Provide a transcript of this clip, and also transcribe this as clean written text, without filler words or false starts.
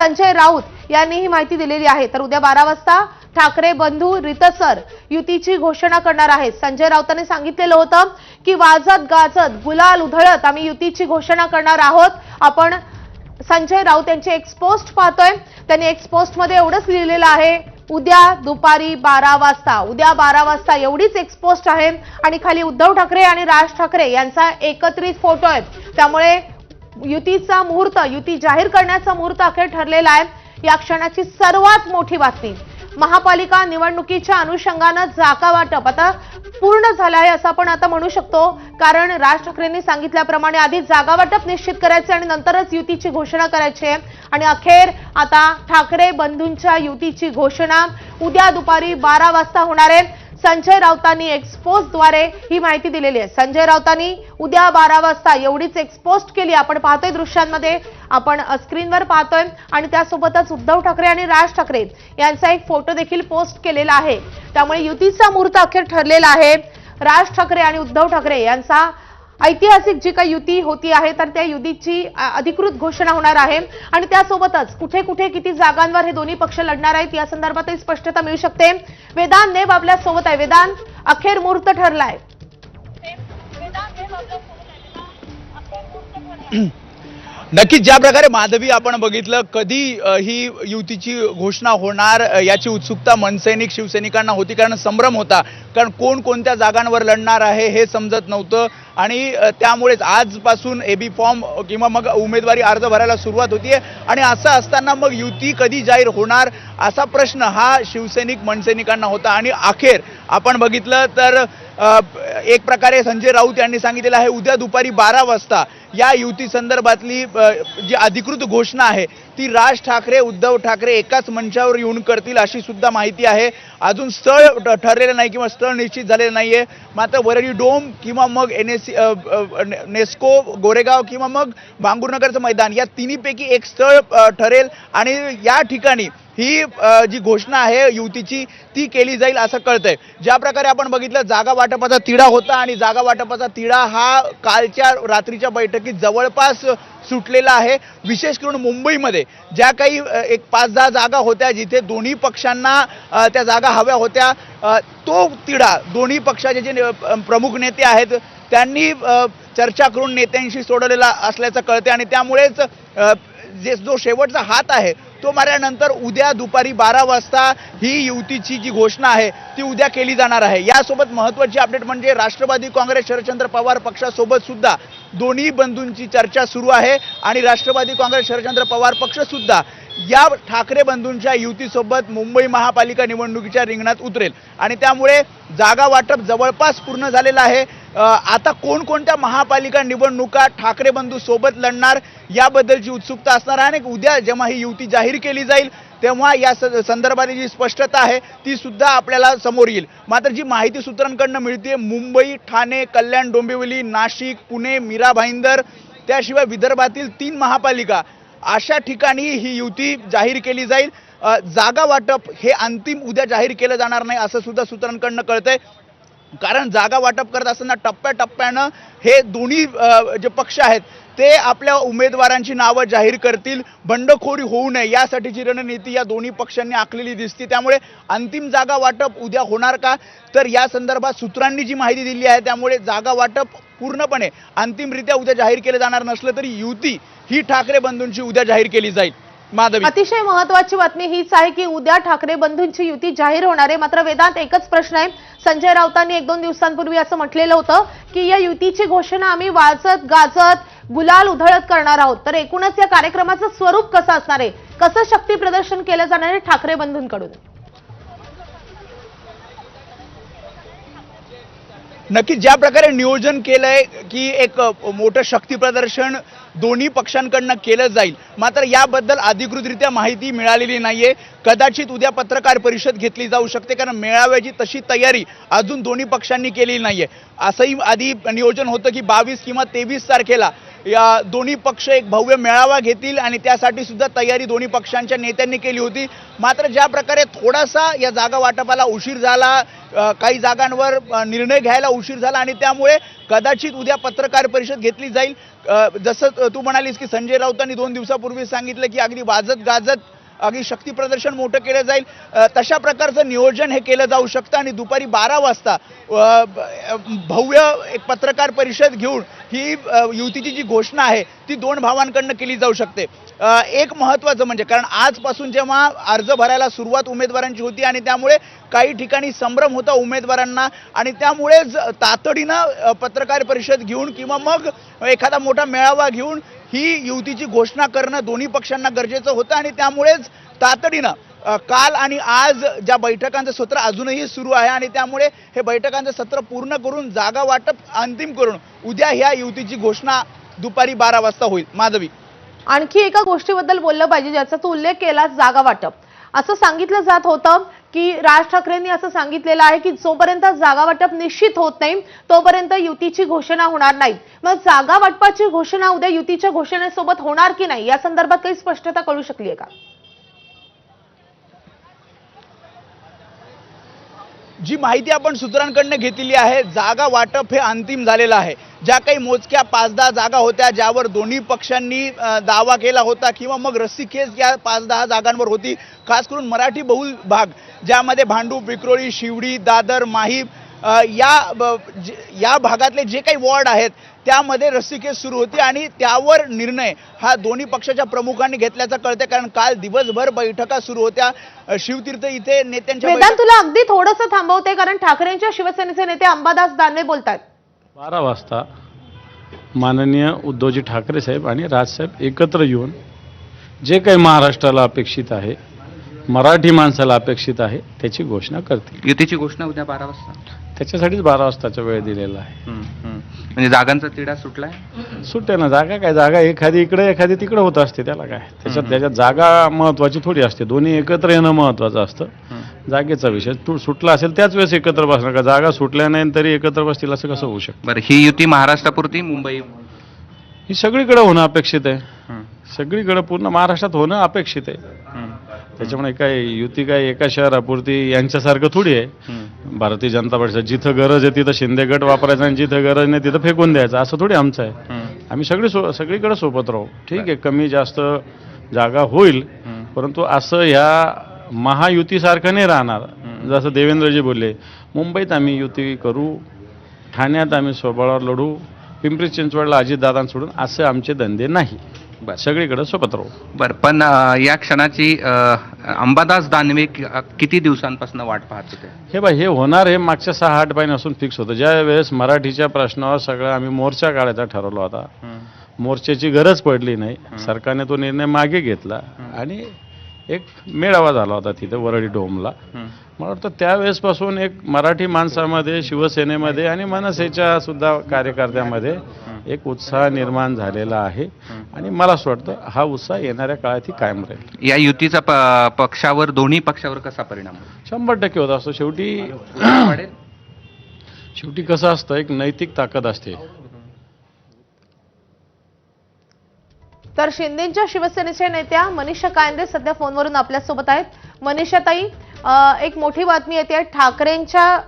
संजय राऊत यांनी ही माहिती दिलेली आहे। तर उद्या 12 वाजता ठाकरे बंधू रितसर युतीची घोषणा करणार आहेत। संजय राऊतांनी सांगितलेलं होतं की वाजत गाजत गुलाल उधळत आम्ही युतीची घोषणा करणार आहोत। आपण संजय राऊत यांचे एक्सपोस्ट पाहतोय। त्यांनी एक्सपोस्ट मध्ये एवढंच लिहिलेलं आहे, उद्या दुपारी 12 वाजता, उद्या 12 वाजता एवढीच एक्सपोस्ट आहे। आणि खाली उद्धव ठाकरे आणि राज ठाकरे यांचा एकत्रित फोटो आहे। त्यामुळे युतीचा मुहूर्त, युती जाहीर करण्याचा मुहूर्त अखेर ठरलेला आहे। या क्षणाची सर्वात मोठी बातमी, महापालिका निवडणुकीच्या अनुषंगाने जागा वाटप आता पूर्ण झालं आहे असं आपण आता म्हणू शकतो। कारण राज ठाकरेंनी सांगितल्याप्रमाणे आधी जागा वाटप निश्चित करायचे आणि नंतरच युतीची घोषणा करायची आहे। आणि अखेर आता ठाकरे बंधूंच्या युतीची घोषणा उद्या दुपारी 12 वाजता होणार आहे। संजय राऊतांनी एक्सपोस्टद्वारे ही माहिती दिलेली आहे। संजय राऊतांनी उद्या 12 वाजता एवढीच एक्सपोस्ट केली, आपण पाहतोय दृश्यांमध्ये, आपण स्क्रीनवर पाहतोय। आणि त्यासोबतच उद्धव ठाकरे आणि राज ठाकरे यांचा एक फोटो देखील पोस्ट केलेला आहे। त्यामुळे युतीचा मुहूर्त अखेर ठरलेला आहे। राज ठाकरे आणि उद्धव ठाकरे यांचा ऐतिहासिक जी काही युती होती आहे तर त्या युतीची अधिकृत घोषणा होणार आहे। आणि त्यासोबतच कुठे कुठे किती जागांवर हे दोन्ही पक्ष लढणार आहेत या संदर्भातही स्पष्टता मिळू शकते। वेदांत नेब आपल्या सोबत आहे। वेदांत, अखेर मुहूर्त ठरलाय। नक्कीच ज्या प्रकारे माधवी आपण बघितलं, कधी ही युतीची घोषणा होणार याची उत्सुकता मनसैनिक शिवसैनिकांना होती, कारण संभ्रम होता, कारण कोण कोणत्या जागांवर लढणार आहे हे समजत नव्हतं। आणि त्यामुळेच आजपासून एबी फॉर्म किंवा मग उमेदवारी अर्ज भरायला सुरुवात होतीये। आणि असं असताना मग युती कधी जाहीर होणार असा प्रश्न हा शिवसैनिक मनसैनिकांना होता। आणि अखेर आपण बघितलं तर एक प्रकारे संजय राऊत यांनी सांगितलेलं आहे, उद्या दुपारी 12 वाजता या युती संदर्भातली जी अधिकृत घोषणा आहे ती राज ठाकरे उद्धव ठाकरे एकाच मंचावर येऊन करतील अशी सुद्धा माहिती आहे। अजून स्थळ ठरलेलं नाही किंवा स्थळ निश्चित झालेलं नाहीये, मात्र वरळी डोम किंवा मग नेस्को गोरेगाव किंवा मग भांगूरनगरचं मैदान या तिन्हीपैकी एक स्थळ ठरेल। आणि या ठिकाणी ही जी घोषणा आहे युतीची ती केली जाईल असं कळतंय। ज्या प्रकारे आपण बघितलं, जागा वाटपाचा तिढा होता आणि जागा वाटपाचा तिढा हा कालच्या रात्रीच्या बैठकीत जवळपास सुटलेला आहे। विशेष करून मुंबईमध्ये ज्या काही एक 5-10 जागा होत्या जिथे दोन्ही पक्षांना त्या जागा हव्या होत्या, तो तिढा दोन्ही पक्षाचे जे प्रमुख नेते आहेत त्यांनी चर्चा करून नेत्यांशी सोडवलेला असल्याचं कळते। आणि त्यामुळेच जो शेवटचा हात आहे तो मारल्यानंतर उद्या दुपारी 12 वाजता ही युतीची जी घोषणा आहे ती उद्या केली जाणार आहे। यासोबत महत्त्वाची अपडेट म्हणजे राष्ट्रवादी काँग्रेस शरदचंद्र पवार पक्षासोबत सुद्धा दोन्ही बंधूंची चर्चा सुरू आहे। आणि राष्ट्रवादी काँग्रेस शरदचंद्र पवार पक्ष सुद्धा या ठाकरे बंधूंच्या युतीसोबत मुंबई महापालिका निवडणुकीच्या रिंगणात उतरेल। आणि त्यामुळे जागा वाटप जवळपास पूर्ण झालेलं आहे। आता कोणकोणत्या महापालिका निवडणुका ठाकरे बंधू सोबत लढणार याबद्दलची उत्सुकता असणार आहे। आणि उद्या जेव्हा ही युती जाहीर केली जाईल तेव्हा या संदर्भातली जी स्पष्टता आहे ती सुद्धा आपल्याला समोर येईल। मात्र जी माहिती सूत्रांकडून मिळते, मुंबई, ठाणे, कल्याण, डोंबिवली, नाशिक, पुणे, मीरा भाईंदर, त्याशिवाय विदर्भातील 3 महापालिका अशा ठिकाणी ही युती जाहीर केली जाईल। जागा वाटप हे अंतिम उद्या जाहीर केलं जाणार नाही असं सुद्धा सूत्रांकडून कळतंय, कारण जागा वाटप करत असताना टप्प्याटप्प्यानं हे दोन्ही जे पक्ष आहेत ते आपल्या उमेदवारांची नावं जाहीर करतील। बंडखोरी होऊ नये यासाठीची रणनीती या दोन्ही पक्षांनी आखलेली दिसते। त्यामुळे अंतिम जागा वाटप उद्या होणार का, तर या संदर्भात सूत्रांनी जी माहिती दिली आहे त्यामुळे जागा वाटप पूर्णपणे अंतिमरित्या उद्या जाहीर केलं जाणार नसलं तरी युती ही ठाकरे बंधूंची उद्या जाहीर केली जाईल। माधवी, अतिशय महत्त्वाची बातमी हीच आहे की उद्या ठाकरे बंधूंची युती जाहीर होणार आहे। मात्र वेदांत, एकच प्रश्न आहे, संजय राऊतांनी 1-2 दिवसांपूर्वी असं म्हटलेलं होतं की या युतीची घोषणा आम्ही वाजत गाजत गुलाल उधळत करणार आहोत, तर एकूणच या कार्यक्रमाचं स्वरूप कसं असणार आहे, कसं शक्ती प्रदर्शन केलं जाणार आहे ठाकरे बंधूंकडून? नक्की ज्या प्रकारे नियोजन केलंय की एक मोठं शक्ती प्रदर्शन दोन्ही पक्षांकडून केलं जाईल, मात्र याबद्दल अधिकृतरित्या माहिती मिळालेली नाहीये। कदाचित उद्या पत्रकार परिषद घेतली जाऊ शकते, कारण मेळाव्याची तशी तयारी अजून दोन्ही पक्षांनी केलेली नाहीये। असंही आधी नियोजन होतं की 22 किंवा 23 तारखेला या दोन्ही पक्ष एक भव्य मेळावा घेतील आणि त्यासाठी सुद्धा तयारी दोन्ही पक्षांच्या नेत्यांनी केली होती. मात्र ज्या प्रकारे थोडासा या जागा वाटपाला उशीर झाला, काही जागांवर निर्णय घ्यायला उशीर झाला आणि त्यामुळे कदाचित उद्या पत्रकार परिषद घेतली जाईल. जसं तू म्हणालीस की संजय राऊतांनी 2 दिवसापूर्वी सांगितलं की अगदी वाजत गाजत अगदी शक्ती प्रदर्शन मोठं केलं जाईल, तशा प्रकारचं नियोजन हे केलं जाऊ शकतं आणि दुपारी 12 वाजता भव्य एक पत्रकार परिषद घेऊन ही युतीची जी घोषणा आहे ती 2 भावांकडनं केली जाऊ शकते. एक महत्त्वाचं म्हणजे कारण आजपासून जेव्हा अर्ज भरायला सुरुवात उमेदवारांची होती आणि त्यामुळे काही ठिकाणी संभ्रम होता उमेदवारांना आणि त्यामुळेच तातडीनं पत्रकार परिषद घेऊन किंवा मग एखादा मोठा मेळावा घेऊन ही युतीची घोषणा करणं दोन्ही पक्षांना गरजेचं होतं आणि त्यामुळेच तातडीनं काल आणि आज ज्या बैठकांचं सत्र अजूनही सुरू आहे आणि त्यामुळे हे बैठकांचं सत्र पूर्ण करून जागा वाटप अंतिम करून उद्या ह्या युतीची घोषणा दुपारी 12 वाजता होईल. माधवी, आणखी एका गोष्टीबद्दल बोललं पाहिजे ज्याचा तू उल्लेख केला, जागा वाटप. असं सांगितलं जात होतं की राज ठाकरेंनी असं सांगितलेलं आहे की जोपर्यंत जागा वाटप निश्चित होत नाही तोपर्यंत युतीची घोषणा होणार नाही. मग जागा वाटपाची घोषणा उद्या युतीच्या घोषणेसोबत होणार की नाही या संदर्भात काही स्पष्टता कळू शकली आहे का? जी माहिती आपण सूत्रांकडनं घेतलेली आहे, जागा वाटप हे अंतिम झालेलं आहे. ज्या काही मोजक्या 5-10 जागा होत्या ज्यावर दोन्ही पक्षांनी दावा केला होता किंवा मग रस्सीखेच या 5-10 जागांवर होती, खास करून मराठी बहुल भाग ज्यामध्ये भांडूप, विक्रोळी, शिवडी, दादर, माहीम या भागातले जे काही वॉर्ड आहेत त्यामध्ये रस्सीखेच सुरू होती आणि त्यावर निर्णय हा दोन्ही पक्षाच्या प्रमुखांनी घेतल्याचं कळते. कारण काल दिवसभर बैठका सुरू होत्या. शिवतीर्थ इथे नेत्यांच्या वेदांत, तुला अगदी थोडंसं थांबवते कारण ठाकरेंच्या शिवसेनेचे नेते अंबादास दानवे बोलतात. 12 वाजता माननीय उद्धवजी ठाकरे साहेब आणि राजसाहेब एकत्र येऊन जे काही महाराष्ट्राला अपेक्षित आहे, मराठी माणसाला अपेक्षित आहे त्याची घोषणा करतील. युतीची घोषणा उद्या 12 वाजता. त्याच्यासाठीच 12 वाजताचा वेळ दिलेला आहे. म्हणजे जागांचा तिढा सुटलाय. सुट्टे ना, जागा काय, जागा एखादी इकडे एखादी तिकडे होत असते, त्याला काय त्याच्यात जागा महत्वाची थोडी असते. दोन्ही एकत्र येणं महत्वाचं असतं. जागेचा विषय सुटला असेल त्याच वेळेस एकत्र बसणार का? जागा सुटल्या नाही तरी एकत्र बसतील असं कसं होऊ शकतं? बरं, ही युती महाराष्ट्रापुरती, मुंबई ही सगळीकडे होणं अपेक्षित आहे. सगळीकडे पूर्ण महाराष्ट्रात होणं अपेक्षित आहे. त्याच्यामुळे काय युती काय एका शहरापुरती यांच्यासारखं थोडी आहे. भारतीय जनता पक्ष जिथं गरज आहे तिथं शिंदे गट वापरायचा आणि जिथं गरज नाही तिथं फेकून द्यायचं, असं थोडी आमचं आहे. आम्ही सगळीकडे सोबत राहू. ठीक आहे, कमी जास्त जागा होईल, परंतु असं ह्या महायुतीसारखं नाही राहणार. जसं देवेंद्रजी बोलले, मुंबईत आम्ही युती करू, ठाण्यात आम्ही स्वबळावर लढू, पिंपरी चिंचवडला अजितदादां सोडून असे आमचे धंदे नाही. सगळीकडे सोबत राहू. बरं, पण या क्षणाची अंबादास दानवे किती दिवसांपासून वाट पाहत होते? हे होणार, हे मागच्या 6-8 महिन्यापासून फिक्स होतं. ज्या वेळेस मराठीच्या प्रश्नावर सगळं आम्ही मोर्चा काढायचा ठरवला होता, मोर्चाची गरज पडली नाही, सरकारने तो निर्णय मागे घेतला आणि एक मेळावा झाला होता तिथे वरळी डोमला. मला वाटतं त्यावेळेसपासून एक मराठी माणसामध्ये, शिवसेनेमध्ये आणि मनसेच्या सुद्धा कार्यकर्त्यामध्ये एक उत्साह निर्माण झालेला आहे आणि मला असं वाटतं हा उत्साह येणाऱ्या काळातही कायम राहील. या युतीचा पक्षावर, दोन्ही पक्षावर कसा परिणाम होईल? 100% होत असतो. शेवटी कसं असतं, एक नैतिक ताकद असते. तर शिंदेच्या शिवसेनेच्या नेत्या मनीषा कायंदे सध्या फोनवरून आपल्यासोबत आहेत. मनीषा ताई, एक मोठी बातमी येते ठाकरेंच्या